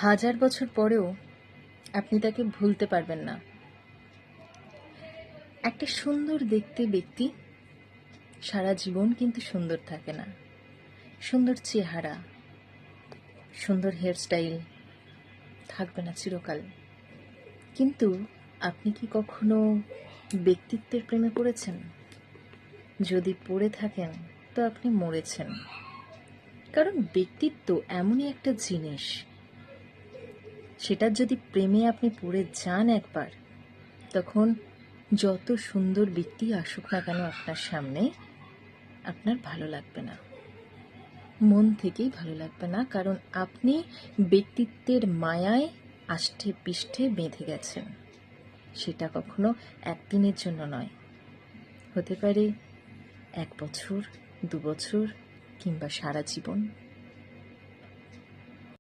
হাজার বছর পরেও আপনি তাকে ভুলতে পারবেন না। একটা সুন্দর দেখতে ব্যক্তি সারা জীবন কিন্তু সুন্দর থাকে না। সুন্দর চেহারা, সুন্দর হেয়ারস্টাইল থাকবে না চিরকাল। কিন্তু আপনি কি কখনো ব্যক্তিত্বের প্রেমে পড়েছেন? যদি পড়ে থাকেন তো আপনি মরেছেন। কারণ ব্যক্তিত্ব এমনই একটা জিনিস, সেটার যদি প্রেমে আপনি পড়ে যান একবার, তখন যত সুন্দর ব্যক্তি আসুক না কেন আপনার সামনে, আপনার ভালো লাগবে না, মন থেকেই ভালো লাগবে না। কারণ আপনি ব্যক্তিত্বের মায়ায় আষ্টে পৃষ্ঠে বেঁধে গেছেন। সেটা কখনো একদিনের জন্য নয়, হতে পারে 1 বছর, 2 বছর, কিংবা সারা জীবন।